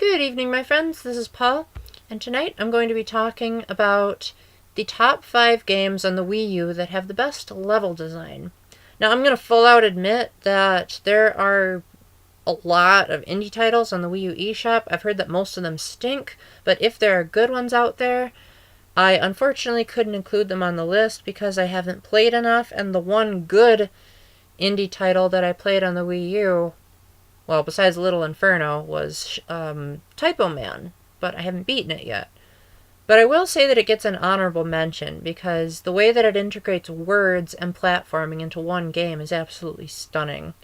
Good evening, my friends. This is Paul, and tonight I'm going to be talking about the top 5 games on the Wii U that have the best level design. Now, I'm going to full out admit that there are a lot of indie titles on the Wii U eShop. I've heard that most of them stink, but if there are good ones out there, I unfortunately couldn't include them on the list because I haven't played enough, and the one good indie title that I played on the Wii U, well, besides Little Inferno, was Typoman, but I haven't beaten it yet. But I will say that it gets an honorable mention because the way that it integrates words and platforming into one game is absolutely stunning.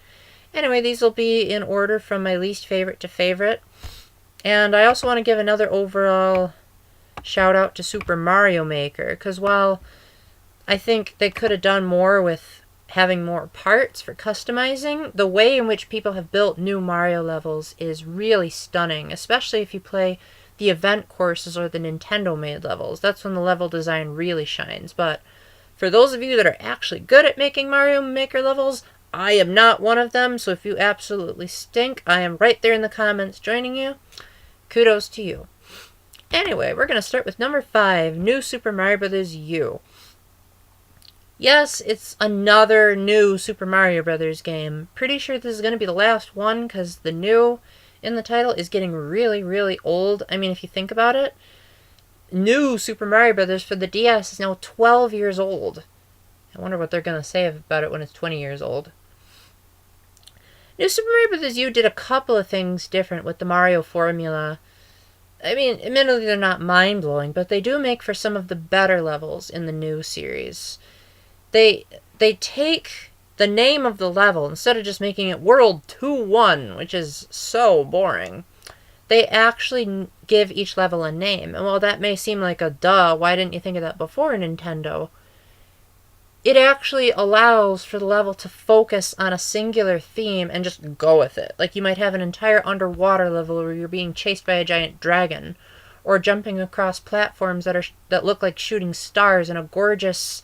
Anyway, these will be in order from my least favorite to favorite. And I also want to give another overall shout out to Super Mario Maker, because while I think they could have done more with having more parts for customizing, the way in which people have built new Mario levels is really stunning, especially if you play the event courses or the Nintendo-made levels. That's when the level design really shines. But for those of you that are actually good at making Mario Maker levels, I am not one of them, so if you absolutely stink, I am right there in the comments joining you. Kudos to you. Anyway, we're going to start with number 5, New Super Mario Bros. U. Yes, it's another new Super Mario Bros. Game. Pretty sure this is going to be the last one because the new in the title is getting really, really old. I mean, if you think about it, new Super Mario Bros. For the DS is now 12 years old. I wonder what they're going to say about it when it's 20 years old. New Super Mario Bros. U did a couple of things different with the Mario formula. I mean, admittedly they're not mind-blowing, but they do make for some of the better levels in the new series. They take the name of the level, instead of just making it World 2-1, which is so boring, they actually give each level a name. And while that may seem like a duh, why didn't you think of that before, Nintendo? It actually allows for the level to focus on a singular theme and just go with it. Like you might have an entire underwater level where you're being chased by a giant dragon, or jumping across platforms that look like shooting stars in a gorgeous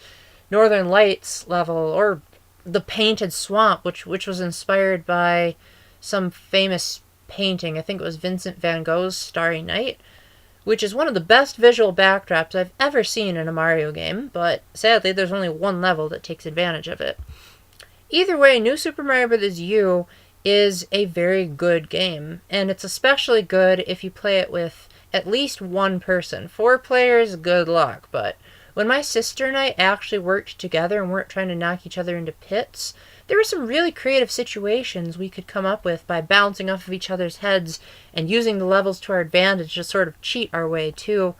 Northern Lights level, or the Painted Swamp, which was inspired by some famous painting. I think it was Vincent van Gogh's Starry Night, which is one of the best visual backdrops I've ever seen in a Mario game, but sadly there's only one level that takes advantage of it. Either way, New Super Mario Bros. U is a very good game, and it's especially good if you play it with at least one person. 4 players, good luck, but when my sister and I actually worked together and weren't trying to knock each other into pits, there were some really creative situations we could come up with by bouncing off of each other's heads and using the levels to our advantage to sort of cheat our way to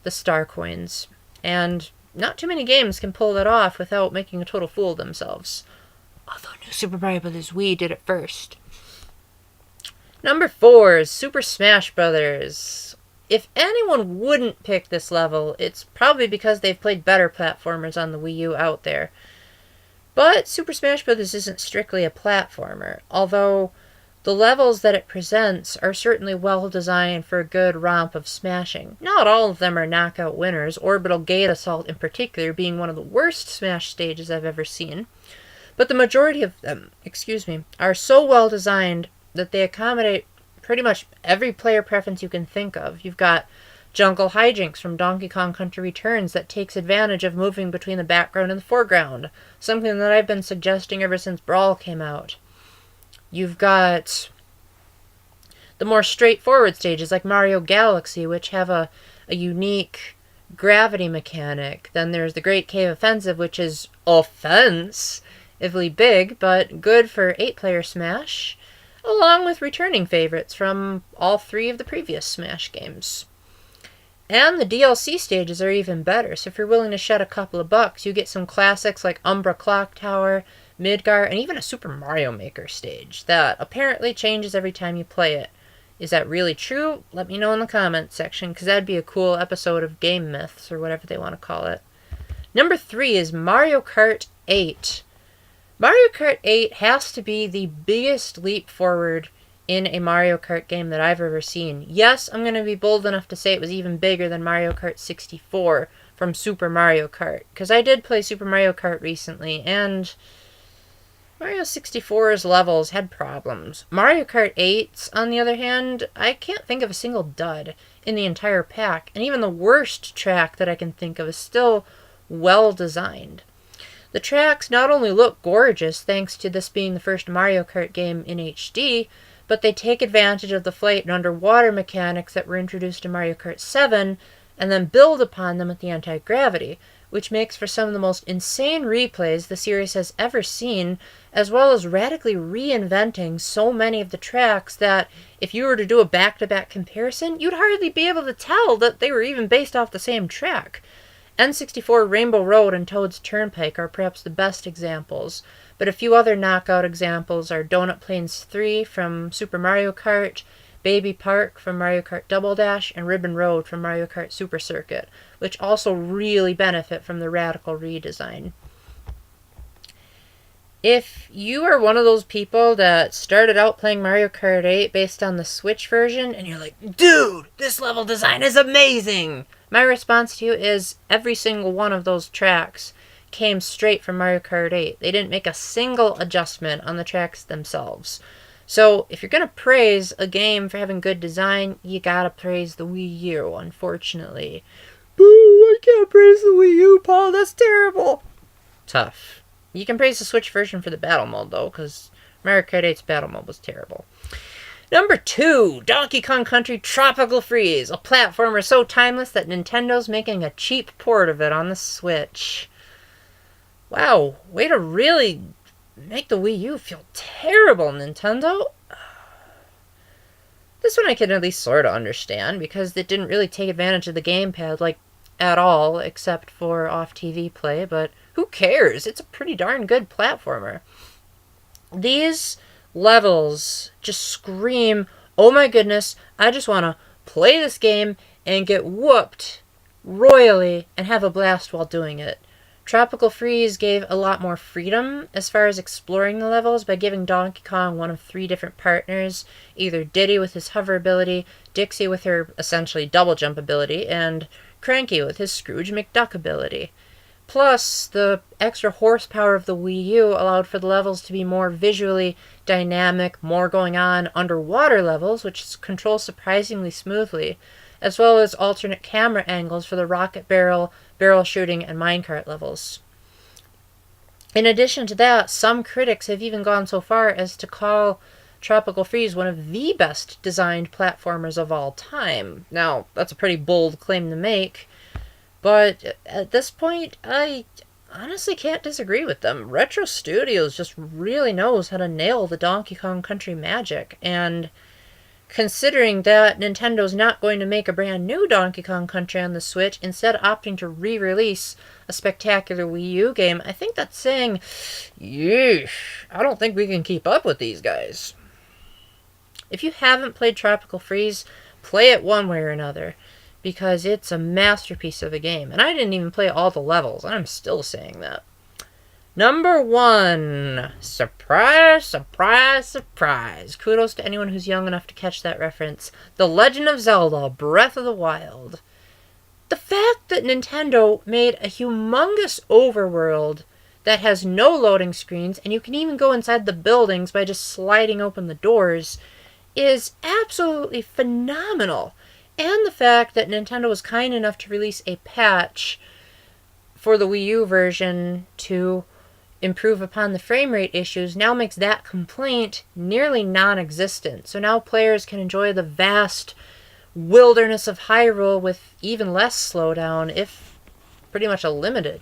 the star coins. And not too many games can pull that off without making a total fool of themselves. Although New Super Mario Bros. Wii did it first. Number 4 is Super Smash Bros. If anyone wouldn't pick this level, it's probably because they've played better platformers on the Wii U out there. But Super Smash Bros. Isn't strictly a platformer, although the levels that it presents are certainly well designed for a good romp of smashing. Not all of them are knockout winners, Orbital Gate Assault in particular being one of the worst Smash stages I've ever seen. But the majority of them, are so well designed that they accommodate pretty much every player preference you can think of. You've got Jungle Hijinks from Donkey Kong Country Returns that takes advantage of moving between the background and the foreground, something that I've been suggesting ever since Brawl came out. You've got the more straightforward stages like Mario Galaxy, which have a unique gravity mechanic. Then there's the Great Cave Offensive, which is offensively big, but good for 8-player Smash, along with returning favorites from all 3 of the previous Smash games. And the DLC stages are even better, so if you're willing to shed a couple of bucks, you get some classics like Umbra Clock Tower, Midgar, and even a Super Mario Maker stage that apparently changes every time you play it. Is that really true? Let me know in the comments section, because that'd be a cool episode of Game Myths, or whatever they want to call it. Number 3 is Mario Kart 8. Mario Kart 8 has to be the biggest leap forward in a Mario Kart game that I've ever seen. Yes, I'm going to be bold enough to say it was even bigger than Mario Kart 64 from Super Mario Kart, because I did play Super Mario Kart recently, and Mario 64's levels had problems. Mario Kart 8's, on the other hand, I can't think of a single dud in the entire pack, and even the worst track that I can think of is still well designed. The tracks not only look gorgeous thanks to this being the first Mario Kart game in HD, but they take advantage of the flight and underwater mechanics that were introduced in Mario Kart 7 and then build upon them with the anti-gravity, which makes for some of the most insane replays the series has ever seen, as well as radically reinventing so many of the tracks that if you were to do a back-to-back comparison, you'd hardly be able to tell that they were even based off the same track. N64 Rainbow Road and Toad's Turnpike are perhaps the best examples, but a few other knockout examples are Donut Plains 3 from Super Mario Kart, Baby Park from Mario Kart Double Dash, and Ribbon Road from Mario Kart Super Circuit, which also really benefit from the radical redesign. If you are one of those people that started out playing Mario Kart 8 based on the Switch version, and you're like, dude, this level design is amazing! My response to you is every single one of those tracks came straight from Mario Kart 8. They didn't make a single adjustment on the tracks themselves. So if you're going to praise a game for having good design, you gotta praise the Wii U, unfortunately. Boo, I can't praise the Wii U, Paul, that's terrible. Tough. You can praise the Switch version for the battle mode, though, because Mario Kart 8's battle mode was terrible. Number 2, Donkey Kong Country Tropical Freeze, a platformer so timeless that Nintendo's making a cheap port of it on the Switch. Wow, way to really make the Wii U feel terrible, Nintendo. This one I can at least sort of understand, because it didn't really take advantage of the gamepad, like, at all, except for off-TV play, but who cares? It's a pretty darn good platformer. These levels just scream, oh my goodness, I just want to play this game and get whooped royally and have a blast while doing it. Tropical Freeze gave a lot more freedom as far as exploring the levels by giving Donkey Kong one of 3 different partners, either Diddy with his hover ability, Dixie with her essentially double jump ability, and Cranky with his Scrooge McDuck ability. Plus, the extra horsepower of the Wii U allowed for the levels to be more visually dynamic, more going on underwater levels, which control surprisingly smoothly, as well as alternate camera angles for the rocket barrel, barrel shooting, and minecart levels. In addition to that, some critics have even gone so far as to call Tropical Freeze one of the best designed platformers of all time. Now, that's a pretty bold claim to make, but at this point, I honestly can't disagree with them. Retro Studios just really knows how to nail the Donkey Kong Country magic, and considering that Nintendo's not going to make a brand new Donkey Kong Country on the Switch, instead opting to re-release a spectacular Wii U game, I think that's saying, yeesh, I don't think we can keep up with these guys. If you haven't played Tropical Freeze, play it one way or another, because it's a masterpiece of a game. And I didn't even play all the levels, and I'm still saying that. Number 1. Surprise, surprise, surprise. Kudos to anyone who's young enough to catch that reference. The Legend of Zelda, Breath of the Wild. The fact that Nintendo made a humongous overworld that has no loading screens, and you can even go inside the buildings by just sliding open the doors, is absolutely phenomenal. And the fact that Nintendo was kind enough to release a patch for the Wii U version to improve upon the frame rate issues now makes that complaint nearly non-existent. So now players can enjoy the vast wilderness of Hyrule with even less slowdown, if pretty much eliminated.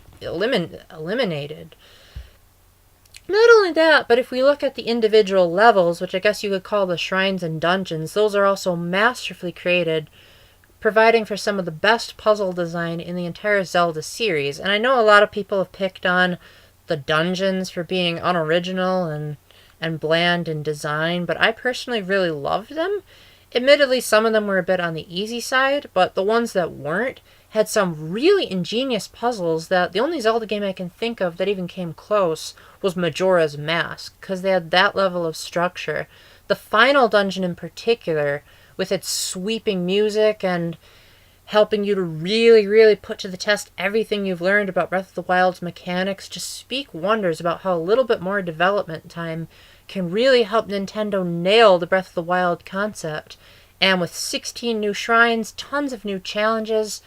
Not only that, but if we look at the individual levels, which I guess you could call the shrines and dungeons, those are also masterfully created, providing for some of the best puzzle design in the entire Zelda series. And I know a lot of people have picked on the dungeons for being unoriginal and bland in design, but I personally really loved them. Admittedly, some of them were a bit on the easy side, but the ones that weren't had some really ingenious puzzles that the only Zelda game I can think of that even came close was Majora's Mask, because they had that level of structure. The final dungeon in particular, with its sweeping music and helping you to really, really put to the test everything you've learned about Breath of the Wild's mechanics, just speak wonders about how a little bit more development time can really help Nintendo nail the Breath of the Wild concept. And with 16 new shrines, tons of new challenges,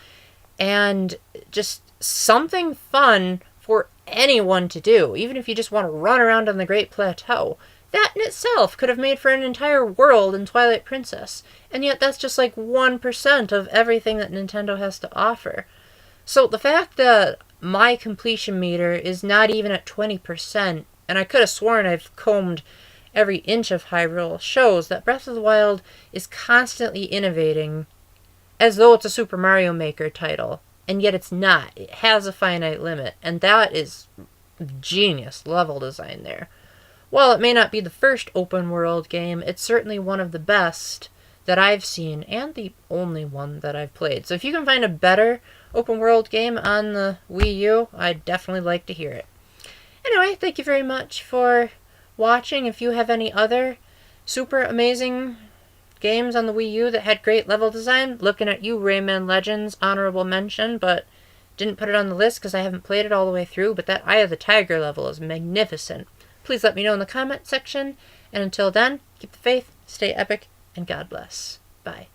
and just something fun for anyone to do, even if you just want to run around on the Great Plateau. That in itself could have made for an entire world in Twilight Princess, and yet that's just like 1% of everything that Nintendo has to offer. So the fact that my completion meter is not even at 20%, and I could have sworn I've combed every inch of Hyrule, shows that Breath of the Wild is constantly innovating as though it's a Super Mario Maker title, and yet it's not. It has a finite limit, and that is genius level design there. While it may not be the first open world game, it's certainly one of the best that I've seen, and the only one that I've played. So if you can find a better open world game on the Wii U, I'd definitely like to hear it. Anyway, thank you very much for watching. If you have any other super amazing games on the Wii U that had great level design, looking at you, Rayman Legends, honorable mention, but didn't put it on the list because I haven't played it all the way through, but that Eye of the Tiger level is magnificent. Please let me know in the comment section, and until then, keep the faith, stay epic, and God bless. Bye.